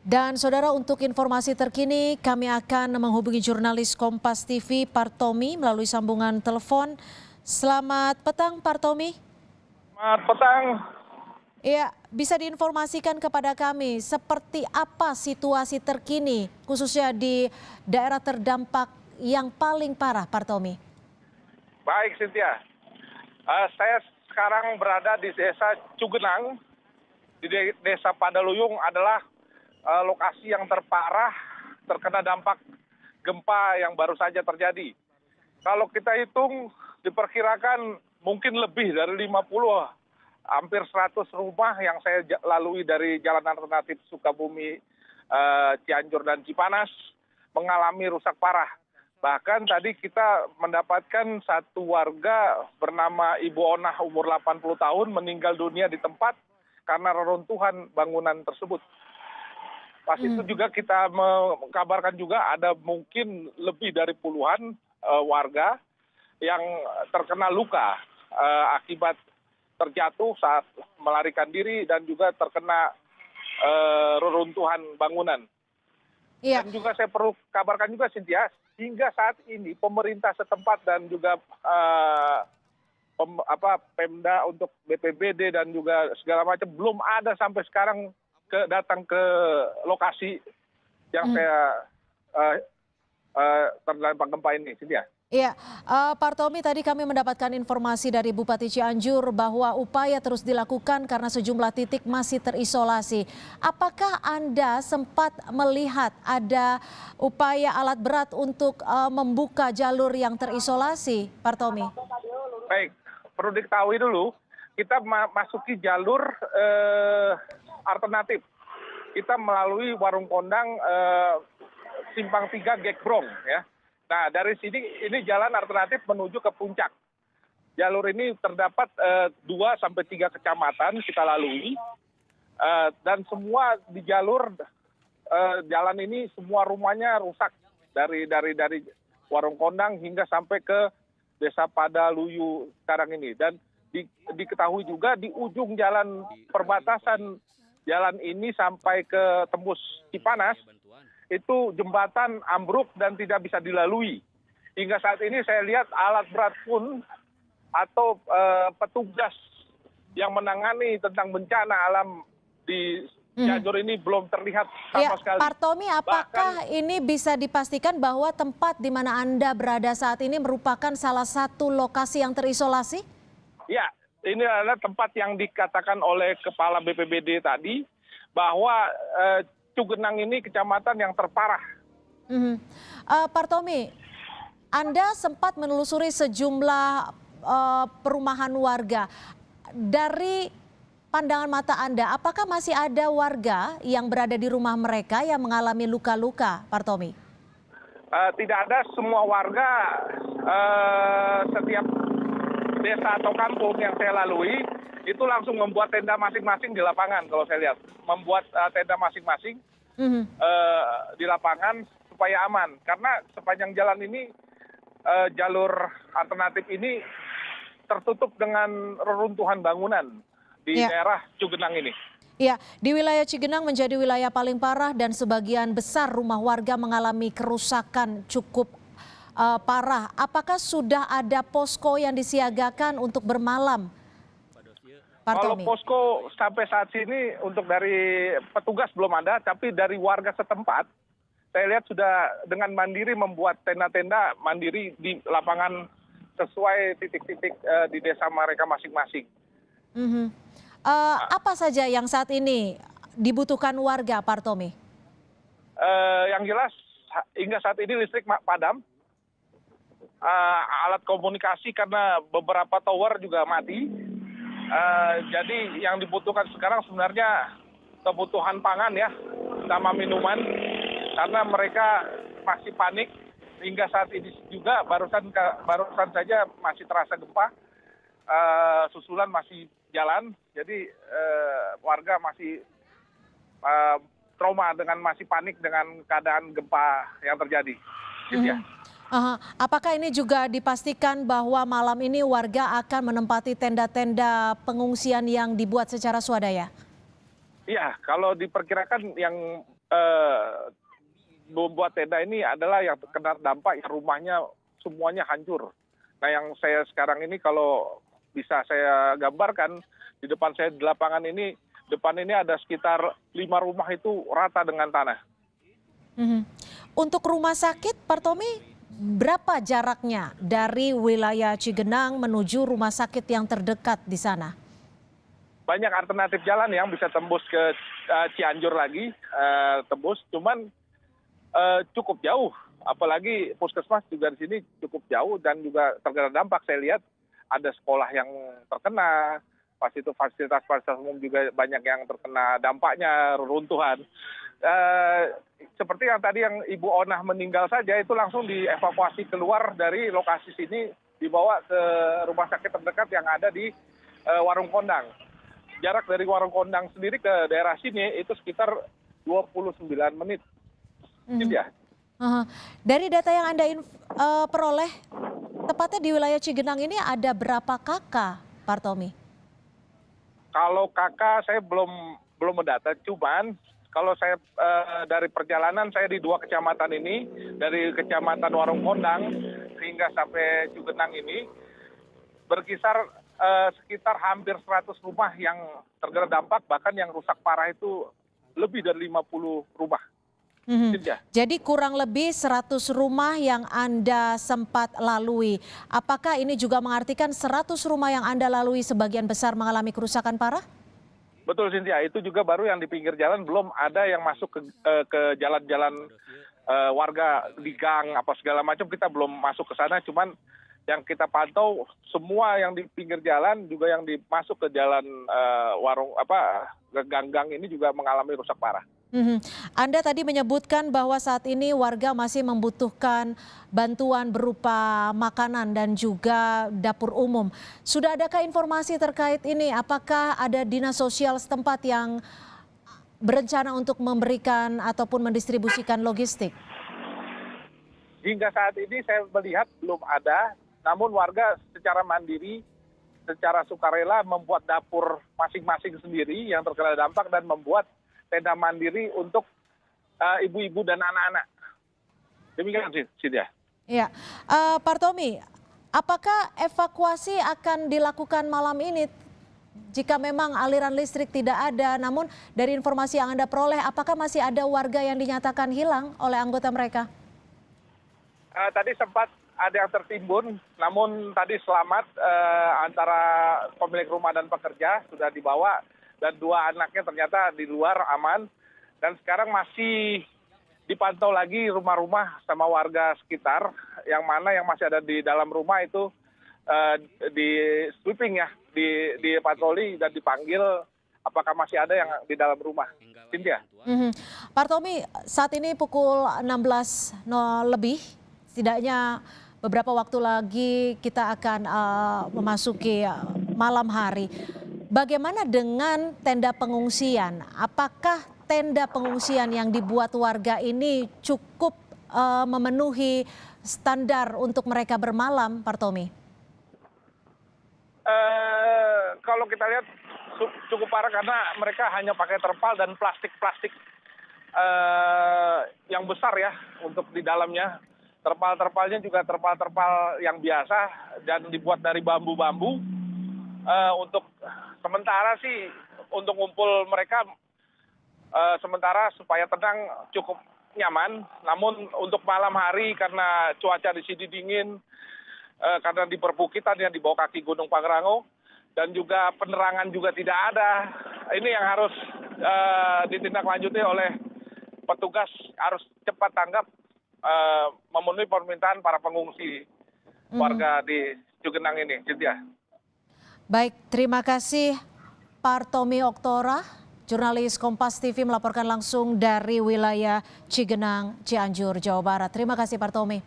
Dan saudara, untuk informasi terkini kami akan menghubungi jurnalis Kompas TV Partomi melalui sambungan telepon. Selamat petang Partomi. Selamat petang. Ya, bisa diinformasikan kepada kami seperti apa situasi terkini khususnya di daerah terdampak yang paling parah, Partomi? Baik, Cynthia. Saya sekarang berada di Desa Cugenang. Di Desa Padaluyung adalah lokasi yang terparah terkena dampak gempa yang baru saja terjadi. Kalau kita hitung, diperkirakan mungkin lebih dari 50, hampir 100 rumah yang saya lalui dari jalan alternatif Sukabumi, Cianjur, dan Cipanas mengalami rusak parah. Bahkan tadi kita mendapatkan satu warga bernama Ibu Onah umur 80 tahun meninggal dunia di tempat karena reruntuhan bangunan tersebut. Pas itu juga kita mengkabarkan juga ada mungkin lebih dari puluhan warga yang terkena luka akibat terjatuh saat melarikan diri dan juga terkena reruntuhan bangunan. Iya. Dan juga saya perlu kabarkan juga, Cynthia, hingga saat ini pemerintah setempat dan juga Pemda untuk BPBD dan juga segala macam belum ada sampai sekarang datang ke lokasi yang saya terdampak gempa ini, Cynthia. Iya, Partomi, tadi kami mendapatkan informasi dari Bupati Cianjur bahwa upaya terus dilakukan karena sejumlah titik masih terisolasi. Apakah Anda sempat melihat ada upaya alat berat untuk membuka jalur yang terisolasi, Partomi? Baik, perlu diketahui dulu, kita masuki jalur alternatif. Kita melalui Warung Kondang, Simpang 3 Gekbrong, ya. Nah, dari sini ini jalan alternatif menuju ke puncak. Jalur ini terdapat 2 sampai 3 kecamatan kita lalui, dan semua di jalur jalan ini semua rumahnya rusak dari Warung Kondang hingga sampai ke Desa Padaluyu sekarang ini. Dan diketahui juga di ujung jalan perbatasan jalan ini sampai ke tembus Cipanas, itu jembatan ambruk dan tidak bisa dilalui. Hingga saat ini saya lihat alat berat pun atau petugas yang menangani tentang bencana alam di Cianjur ini belum terlihat sama sekali. Partomi, apakah ini bisa dipastikan bahwa tempat di mana Anda berada saat ini merupakan salah satu lokasi yang terisolasi? Ya, ini adalah tempat yang dikatakan oleh Kepala BPBD tadi bahwa Cugenang ini kecamatan yang terparah. Partomi, Anda sempat menelusuri sejumlah perumahan warga. Dari pandangan mata Anda, apakah masih ada warga yang berada di rumah mereka yang mengalami luka-luka, Partomi? Tidak ada, semua warga setiap desa atau kampung yang saya lalui itu langsung membuat tenda masing-masing di lapangan. Kalau saya lihat membuat tenda masing-masing di lapangan supaya aman, karena sepanjang jalan ini jalur alternatif ini tertutup dengan reruntuhan bangunan di daerah Cugenang ini. Ya, di wilayah Cigenang menjadi wilayah paling parah dan sebagian besar rumah warga mengalami kerusakan cukup parah. Apakah sudah ada posko yang disiagakan untuk bermalam? Kalau Partomi. posko sampai saat ini untuk dari petugas belum ada, tapi dari warga setempat, saya lihat sudah dengan mandiri membuat tenda-tenda mandiri di lapangan sesuai titik-titik di desa mereka masing-masing. Apa saja yang saat ini dibutuhkan warga, Partomi? Yang jelas hingga saat ini listrik padam, alat komunikasi karena beberapa tower juga mati. Jadi yang dibutuhkan sekarang sebenarnya kebutuhan pangan ya, sama minuman, karena mereka masih panik. Hingga saat ini juga barusan saja masih terasa gempa, susulan masih jalan, jadi warga masih trauma dengan masih panik dengan keadaan gempa yang terjadi. Ya. Apakah ini juga dipastikan bahwa malam ini warga akan menempati tenda-tenda pengungsian yang dibuat secara swadaya? Iya, kalau diperkirakan yang eh, membuat tenda ini adalah yang terkena dampak yang rumahnya semuanya hancur. Nah, yang saya sekarang ini kalau bisa saya gambarkan di depan saya di lapangan ini, depan ini ada sekitar 5 rumah itu rata dengan tanah. Mhm. Untuk rumah sakit, Pak Tommy, berapa jaraknya dari wilayah Cigenang menuju rumah sakit yang terdekat di sana? Banyak alternatif jalan yang bisa tembus ke Cianjur lagi, tembus, cuman cukup jauh. Apalagi puskesmas juga di sini cukup jauh dan juga terkena dampak. Saya lihat ada sekolah yang terkena, pas itu fasilitas umum juga banyak yang terkena dampaknya, reruntuhan. Seperti yang tadi yang Ibu Onah meninggal saja, itu langsung dievakuasi keluar dari lokasi sini, dibawa ke rumah sakit terdekat yang ada di Warung Kondang. Jarak dari Warung Kondang sendiri ke daerah sini itu sekitar 29 menit. Gitu ya. Dari data yang Anda peroleh, tepatnya di wilayah Cigenang ini ada berapa kakak, Pak Tommy? Kalau kakak saya belum mendata, cuman kalau saya dari perjalanan saya di 2 kecamatan ini, dari kecamatan Warung Kondang hingga sampai Cigenang ini, berkisar sekitar hampir 100 rumah yang terkena dampak, bahkan yang rusak parah itu lebih dari 50 rumah. Jadi kurang lebih 100 rumah yang Anda sempat lalui. Apakah ini juga mengartikan 100 rumah yang Anda lalui sebagian besar mengalami kerusakan parah? Betul, Cynthia. Itu juga baru yang di pinggir jalan, belum ada yang masuk ke jalan-jalan warga di gang apa segala macam, kita belum masuk ke sana. Cuman yang kita pantau semua yang di pinggir jalan juga yang masuk ke jalan warung apa gang-gang ini juga mengalami rusak parah. Anda tadi menyebutkan bahwa saat ini warga masih membutuhkan bantuan berupa makanan dan juga dapur umum. Sudah adakah informasi terkait ini? Apakah ada dinas sosial setempat yang berencana untuk memberikan ataupun mendistribusikan logistik? Hingga saat ini saya melihat belum ada, namun warga secara mandiri, secara sukarela membuat dapur masing-masing sendiri yang terkena dampak dan membuat tenda mandiri untuk ibu-ibu dan anak-anak. Demikian sih ya. Iya, Pak Tommy, apakah evakuasi akan dilakukan malam ini jika memang aliran listrik tidak ada? Namun dari informasi yang Anda peroleh, apakah masih ada warga yang dinyatakan hilang oleh anggota mereka? Tadi sempat ada yang tertimbun, namun tadi selamat antara pemilik rumah dan pekerja sudah dibawa. Dan 2 anaknya ternyata di luar aman, dan sekarang masih dipantau lagi rumah-rumah sama warga sekitar, yang mana yang masih ada di dalam rumah itu di sweeping ya, di patroli dan dipanggil apakah masih ada yang di dalam rumah. Cynthia. Pak Tommy, saat ini pukul 16.00 lebih, setidaknya beberapa waktu lagi kita akan memasuki malam hari. Bagaimana dengan tenda pengungsian? Apakah tenda pengungsian yang dibuat warga ini cukup memenuhi standar untuk mereka bermalam, Pak Tommy? Kalau kita lihat cukup parah karena mereka hanya pakai terpal dan plastik-plastik yang besar ya untuk di dalamnya. Terpal-terpalnya juga terpal-terpal yang biasa dan dibuat dari bambu-bambu. Untuk sementara sih untuk ngumpul mereka sementara supaya tenang cukup nyaman. Namun untuk malam hari karena cuaca di sini dingin, karena di perbukitan yang di bawah kaki Gunung Pangrango dan juga penerangan juga tidak ada. Ini yang harus ditindaklanjuti oleh petugas, harus cepat tanggap memenuhi permintaan para pengungsi warga di Cigenang ini, Cynthia. Baik, terima kasih Pak Tommy Oktora, jurnalis Kompas TV melaporkan langsung dari wilayah Cigenang, Cianjur, Jawa Barat. Terima kasih Pak Tommy.